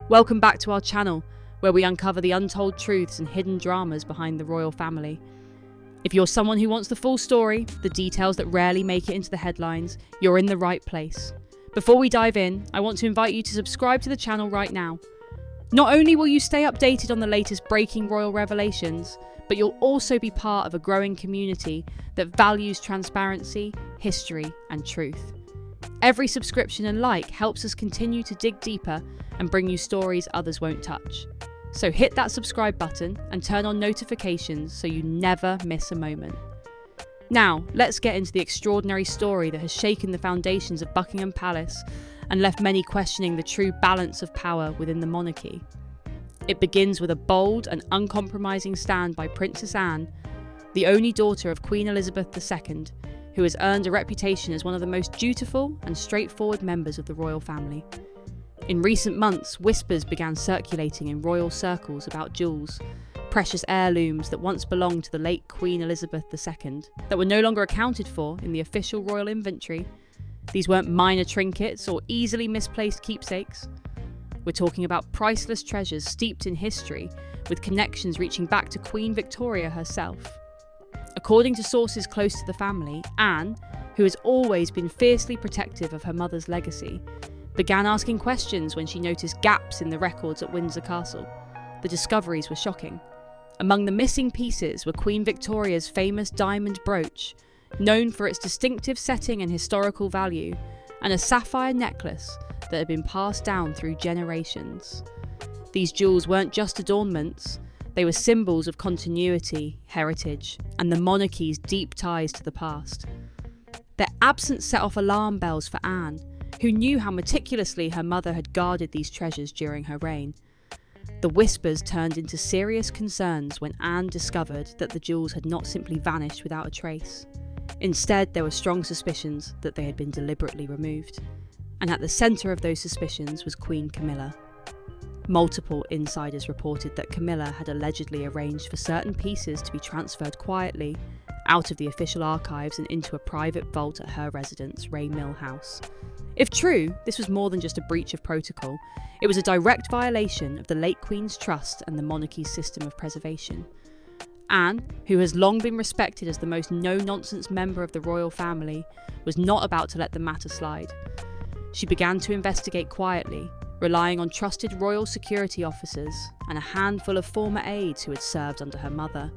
Welcome back to our channel, where we uncover the untold truths and hidden dramas behind the royal family. If you're someone who wants the full story, the details that rarely make it into the headlines, you're in the right place. Before we dive in, I want to invite you to subscribe to the channel right now. Not only will you stay updated on the latest breaking royal revelations, but you'll also be part of a growing community that values transparency, history, and truth. Every subscription and like helps us continue to dig deeper and bring you stories others won't touch. So hit that subscribe button and turn on notifications so you never miss a moment. Now, let's get into the extraordinary story that has shaken the foundations of Buckingham Palace and left many questioning the true balance of power within the monarchy. It begins with a bold and uncompromising stand by Princess Anne, the only daughter of Queen Elizabeth II, who has earned a reputation as one of the most dutiful and straightforward members of the royal family. In recent months, whispers began circulating in royal circles about jewels, precious heirlooms that once belonged to the late Queen Elizabeth II, that were no longer accounted for in the official royal inventory. These weren't minor trinkets or easily misplaced keepsakes. We're talking about priceless treasures steeped in history, with connections reaching back to Queen Victoria herself. According to sources close to the family, Anne, who has always been fiercely protective of her mother's legacy, began asking questions when she noticed gaps in the records at Windsor Castle. The discoveries were shocking. Among the missing pieces were Queen Victoria's famous diamond brooch, known for its distinctive setting and historical value, and a sapphire necklace that had been passed down through generations. These jewels weren't just adornments, they were symbols of continuity, heritage, and the monarchy's deep ties to the past. Their absence set off alarm bells for Anne, who knew how meticulously her mother had guarded these treasures during her reign. The whispers turned into serious concerns when Anne discovered that the jewels had not simply vanished without a trace. Instead, there were strong suspicions that they had been deliberately removed. And at the centre of those suspicions was Queen Camilla. Multiple insiders reported that Camilla had allegedly arranged for certain pieces to be transferred quietly out of the official archives and into a private vault at her residence, Balmoral House. If true, this was more than just a breach of protocol. It was a direct violation of the late Queen's trust and the monarchy's system of preservation. Anne, who has long been respected as the most no-nonsense member of the royal family, was not about to let the matter slide. She began to investigate quietly, relying on trusted royal security officers and a handful of former aides who had served under her mother.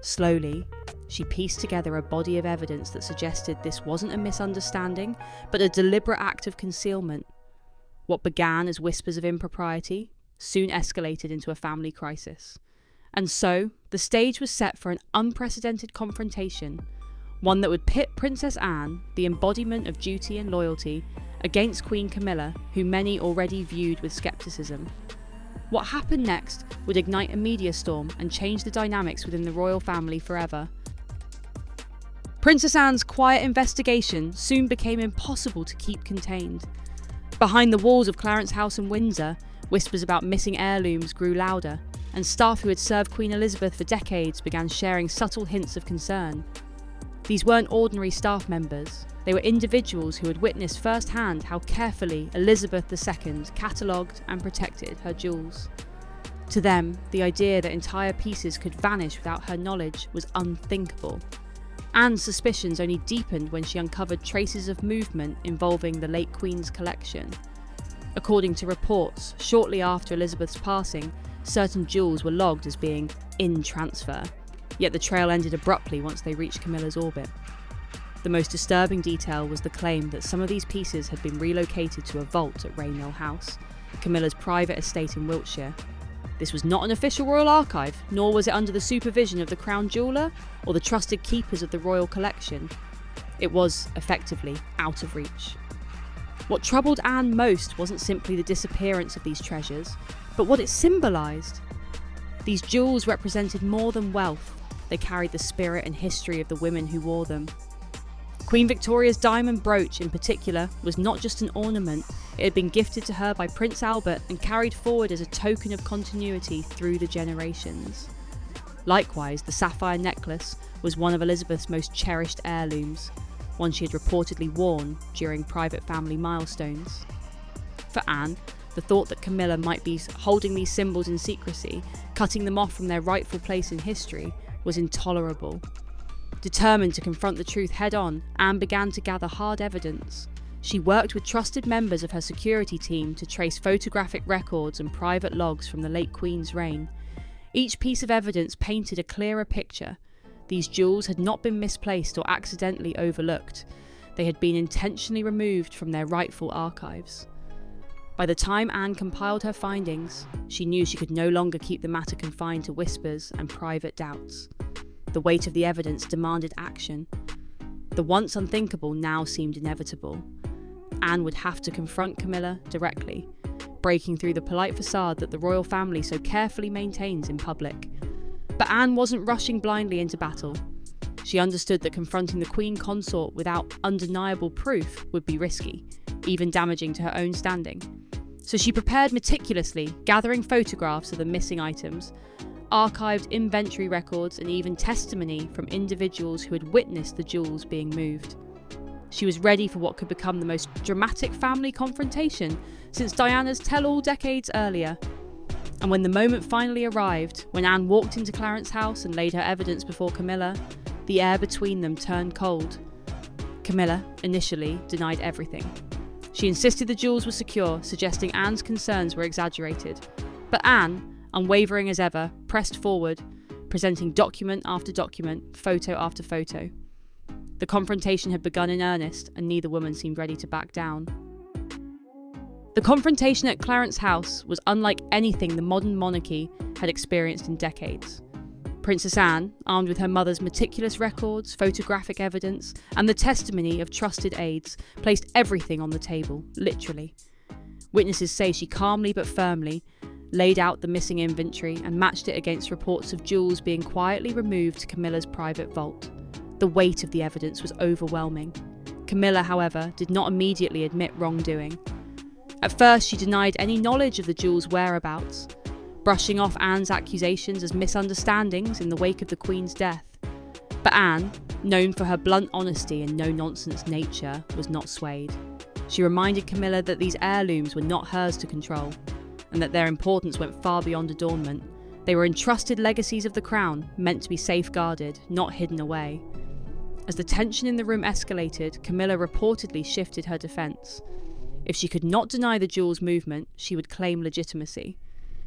Slowly, she pieced together a body of evidence that suggested this wasn't a misunderstanding, but a deliberate act of concealment. What began as whispers of impropriety soon escalated into a family crisis. And so, the stage was set for an unprecedented confrontation, one that would pit Princess Anne, the embodiment of duty and loyalty, against Queen Camilla, who many already viewed with scepticism. What happened next would ignite a media storm and change the dynamics within the royal family forever. Princess Anne's quiet investigation soon became impossible to keep contained. Behind the walls of Clarence House in Windsor, whispers about missing heirlooms grew louder, and staff who had served Queen Elizabeth for decades began sharing subtle hints of concern. These weren't ordinary staff members. They were individuals who had witnessed firsthand how carefully Elizabeth II catalogued and protected her jewels. To them, the idea that entire pieces could vanish without her knowledge was unthinkable. Anne's suspicions only deepened when she uncovered traces of movement involving the late Queen's collection. According to reports, shortly after Elizabeth's passing, certain jewels were logged as being in transfer, yet the trail ended abruptly once they reached Camilla's orbit. The most disturbing detail was the claim that some of these pieces had been relocated to a vault at Balmoral House, Camilla's private estate in Wiltshire. This was not an official royal archive, nor was it under the supervision of the crown jeweller or the trusted keepers of the royal collection. It was, effectively, out of reach. What troubled Anne most wasn't simply the disappearance of these treasures, but what it symbolised. These jewels represented more than wealth. They carried the spirit and history of the women who wore them. Queen Victoria's diamond brooch in particular was not just an ornament, it had been gifted to her by Prince Albert and carried forward as a token of continuity through the generations. Likewise, the sapphire necklace was one of Elizabeth's most cherished heirlooms, one she had reportedly worn during private family milestones. For Anne, The thought that Camilla might be holding these symbols in secrecy, cutting them off from their rightful place in history, was intolerable. Determined to confront the truth head-on, Anne began to gather hard evidence. She worked with trusted members of her security team to trace photographic records and private logs from the late Queen's reign. Each piece of evidence painted a clearer picture. These jewels had not been misplaced or accidentally overlooked. They had been intentionally removed from their rightful archives. By the time Anne compiled her findings, she knew she could no longer keep the matter confined to whispers and private doubts. The weight of the evidence demanded action. The once unthinkable now seemed inevitable. Anne would have to confront Camilla directly, breaking through the polite facade that the royal family so carefully maintains in public. But Anne wasn't rushing blindly into battle. She understood that confronting the Queen Consort without undeniable proof would be risky, even damaging to her own standing. So she prepared meticulously, gathering photographs of the missing items, archived inventory records and even testimony from individuals who had witnessed the jewels being moved. She was ready for what could become the most dramatic family confrontation since Diana's tell-all decades earlier. And when the moment finally arrived, when Anne walked into Clarence House and laid her evidence before Camilla, the air between them turned cold. Camilla, initially, denied everything. She insisted the jewels were secure, suggesting Anne's concerns were exaggerated. But Anne, unwavering as ever, pressed forward, presenting document after document, photo after photo. The confrontation had begun in earnest, and neither woman seemed ready to back down. The confrontation at Clarence House was unlike anything the modern monarchy had experienced in decades. Princess Anne, armed with her mother's meticulous records, photographic evidence, and the testimony of trusted aides, placed everything on the table, literally. Witnesses say she calmly but firmly laid out the missing inventory and matched it against reports of jewels being quietly removed to Camilla's private vault. The weight of the evidence was overwhelming. Camilla, however, did not immediately admit wrongdoing. At first, she denied any knowledge of the jewels' whereabouts, brushing off Anne's accusations as misunderstandings in the wake of the Queen's death. But Anne, known for her blunt honesty and no-nonsense nature, was not swayed. She reminded Camilla that these heirlooms were not hers to control, and that their importance went far beyond adornment. They were entrusted legacies of the crown, meant to be safeguarded, not hidden away. As the tension in the room escalated, Camilla reportedly shifted her defence. If she could not deny the jewels' movement, she would claim legitimacy.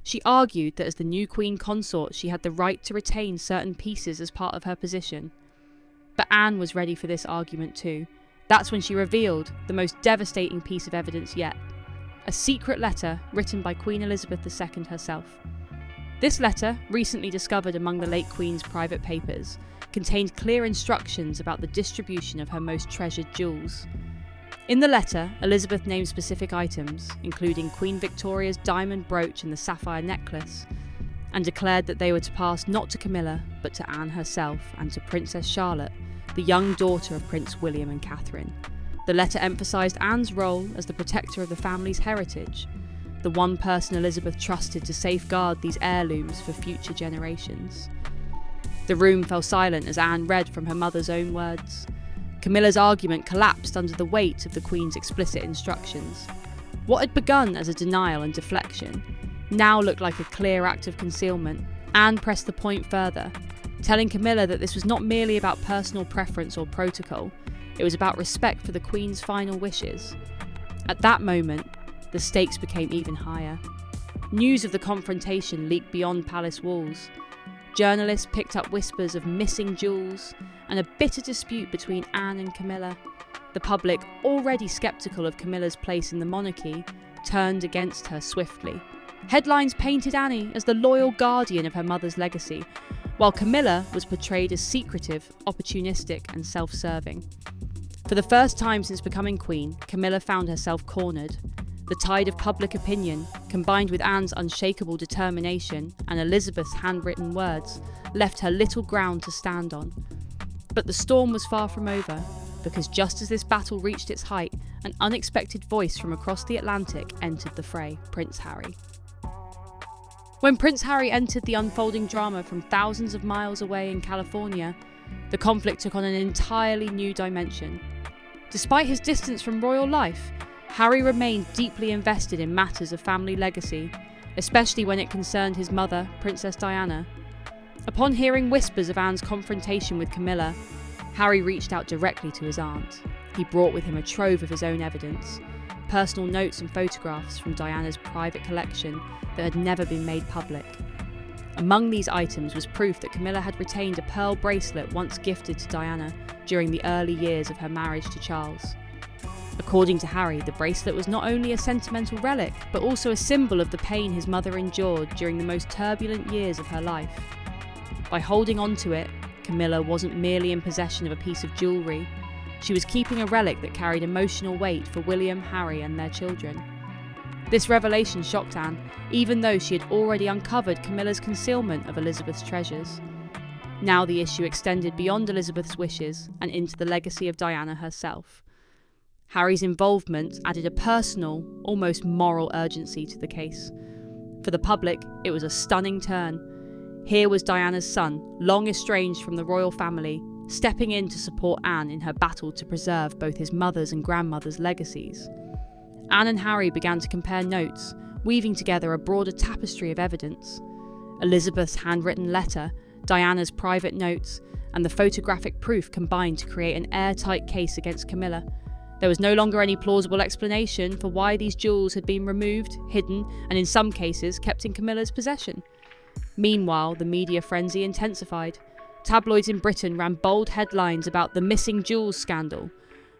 She argued that as the new Queen Consort, she had the right to retain certain pieces as part of her position. But Anne was ready for this argument too. That's when she revealed the most devastating piece of evidence yet. A secret letter written by Queen Elizabeth II herself. This letter, recently discovered among the late Queen's private papers, contained clear instructions about the distribution of her most treasured jewels. In the letter, Elizabeth named specific items, including Queen Victoria's diamond brooch and the sapphire necklace, and declared that they were to pass not to Camilla, but to Anne herself and to Princess Charlotte, the young daughter of Prince William and Catherine. The letter emphasised Anne's role as the protector of the family's heritage, the one person Elizabeth trusted to safeguard these heirlooms for future generations. The room fell silent as Anne read from her mother's own words. Camilla's argument collapsed under the weight of the Queen's explicit instructions. What had begun as a denial and deflection now looked like a clear act of concealment. Anne pressed the point further, telling Camilla that this was not merely about personal preference or protocol, it was about respect for the Queen's final wishes. At that moment, the stakes became even higher. News of the confrontation leaked beyond palace walls. Journalists picked up whispers of missing jewels and a bitter dispute between Anne and Camilla. The public, already sceptical of Camilla's place in the monarchy, turned against her swiftly. Headlines painted Annie as the loyal guardian of her mother's legacy, while Camilla was portrayed as secretive, opportunistic and self-serving. For the first time since becoming queen, Camilla found herself cornered. The tide of public opinion, combined with Anne's unshakable determination and Elizabeth's handwritten words, left her little ground to stand on. But the storm was far from over, because just as this battle reached its height, an unexpected voice from across the Atlantic entered the fray, Prince Harry. When Prince Harry entered the unfolding drama from thousands of miles away in California, the conflict took on an entirely new dimension. Despite his distance from royal life, Harry remained deeply invested in matters of family legacy, especially when it concerned his mother, Princess Diana. Upon hearing whispers of Anne's confrontation with Camilla, Harry reached out directly to his aunt. He brought with him a trove of his own evidence, personal notes and photographs from Diana's private collection that had never been made public. Among these items was proof that Camilla had retained a pearl bracelet once gifted to Diana during the early years of her marriage to Charles. According to Harry, the bracelet was not only a sentimental relic, but also a symbol of the pain his mother endured during the most turbulent years of her life. By holding onto it, Camilla wasn't merely in possession of a piece of jewellery. She was keeping a relic that carried emotional weight for William, Harry and their children. This revelation shocked Anne, even though she had already uncovered Camilla's concealment of Elizabeth's treasures. Now the issue extended beyond Elizabeth's wishes and into the legacy of Diana herself. Harry's involvement added a personal, almost moral urgency to the case. For the public, it was a stunning turn. Here was Diana's son, long estranged from the royal family, stepping in to support Anne in her battle to preserve both his mother's and grandmother's legacies. Anne and Harry began to compare notes, weaving together a broader tapestry of evidence. Elizabeth's handwritten letter, Diana's private notes, and the photographic proof combined to create an airtight case against Camilla. There was no longer any plausible explanation for why these jewels had been removed, hidden, and in some cases kept in Camilla's possession. Meanwhile, the media frenzy intensified. Tabloids in Britain ran bold headlines about the missing jewels scandal,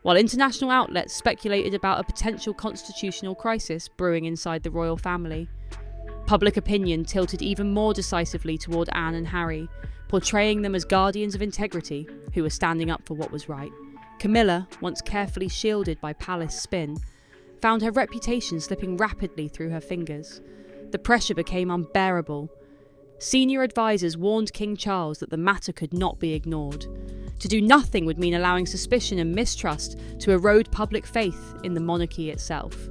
while international outlets speculated about a potential constitutional crisis brewing inside the royal family. Public opinion tilted even more decisively toward Anne and Harry, portraying them as guardians of integrity who were standing up for what was right. Camilla, once carefully shielded by palace spin, found her reputation slipping rapidly through her fingers. The pressure became unbearable. Senior advisors warned King Charles that the matter could not be ignored. To do nothing would mean allowing suspicion and mistrust to erode public faith in the monarchy itself.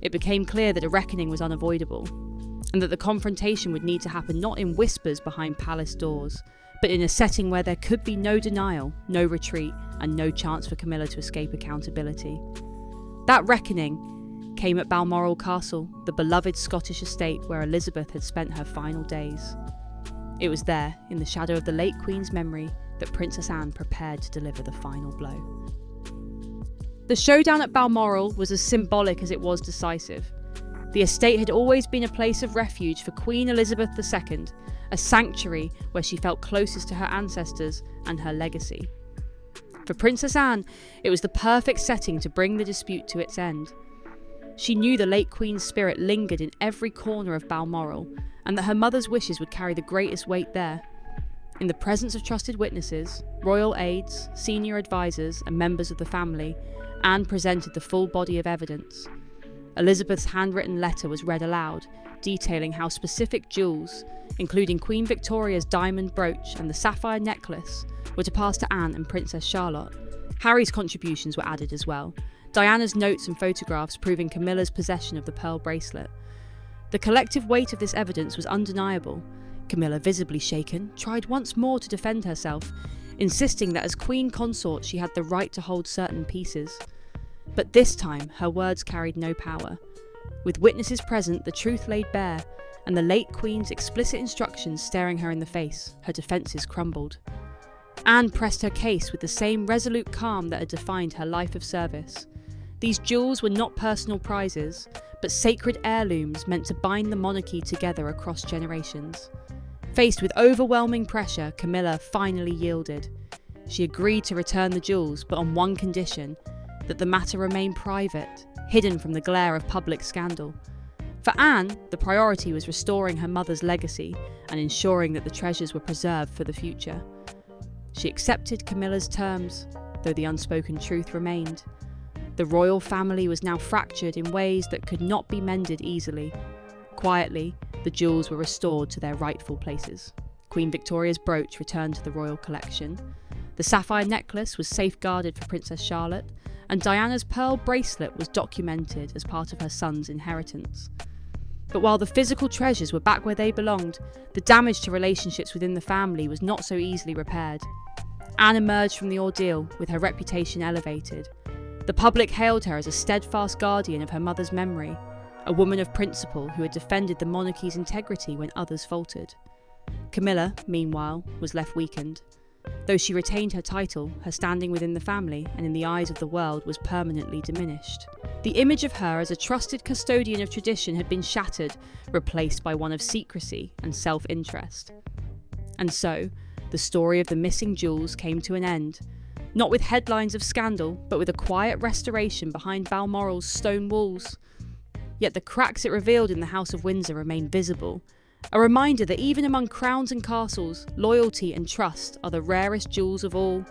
It became clear that a reckoning was unavoidable, and that the confrontation would need to happen not in whispers behind palace doors, but in a setting where there could be no denial, no retreat, and no chance for Camilla to escape accountability. That reckoning came at Balmoral Castle, the beloved Scottish estate where Elizabeth had spent her final days. It was there, in the shadow of the late Queen's memory, that Princess Anne prepared to deliver the final blow. The showdown at Balmoral was as symbolic as it was decisive. The estate had always been a place of refuge for Queen Elizabeth II, a sanctuary where she felt closest to her ancestors and her legacy. For Princess Anne, it was the perfect setting to bring the dispute to its end. She knew the late Queen's spirit lingered in every corner of Balmoral, and that her mother's wishes would carry the greatest weight there. In the presence of trusted witnesses, royal aides, senior advisors, and members of the family, Anne presented the full body of evidence. Elizabeth's handwritten letter was read aloud, detailing how specific jewels, including Queen Victoria's diamond brooch and the sapphire necklace, were to pass to Anne and Princess Charlotte. Harry's contributions were added as well, Diana's notes and photographs proving Camilla's possession of the pearl bracelet. The collective weight of this evidence was undeniable. Camilla, visibly shaken, tried once more to defend herself, insisting that as Queen Consort she had the right to hold certain pieces. But this time her words carried no power. With witnesses present, the truth laid bare, and the late Queen's explicit instructions staring her in the face, her defences crumbled. Anne pressed her case with the same resolute calm that had defined her life of service. These jewels were not personal prizes, but sacred heirlooms meant to bind the monarchy together across generations. Faced with overwhelming pressure, Camilla finally yielded. She agreed to return the jewels, but on one condition: that the matter remain private, hidden from the glare of public scandal. For Anne, the priority was restoring her mother's legacy and ensuring that the treasures were preserved for the future. She accepted Camilla's terms, though the unspoken truth remained. The royal family was now fractured in ways that could not be mended easily. Quietly, the jewels were restored to their rightful places. Queen Victoria's brooch returned to the royal collection. The sapphire necklace was safeguarded for Princess Charlotte, and Diana's pearl bracelet was documented as part of her son's inheritance. But while the physical treasures were back where they belonged, the damage to relationships within the family was not so easily repaired. Anne emerged from the ordeal with her reputation elevated, The public hailed her as a steadfast guardian of her mother's memory, a woman of principle who had defended the monarchy's integrity when others faltered. Camilla, meanwhile, was left weakened. Though she retained her title, her standing within the family and in the eyes of the world was permanently diminished. The image of her as a trusted custodian of tradition had been shattered, replaced by one of secrecy and self-interest. And so, the story of the missing jewels came to an end, not with headlines of scandal, but with a quiet restoration behind Balmoral's stone walls. Yet the cracks it revealed in the House of Windsor remain visible, a reminder that even among crowns and castles, loyalty and trust are the rarest jewels of all.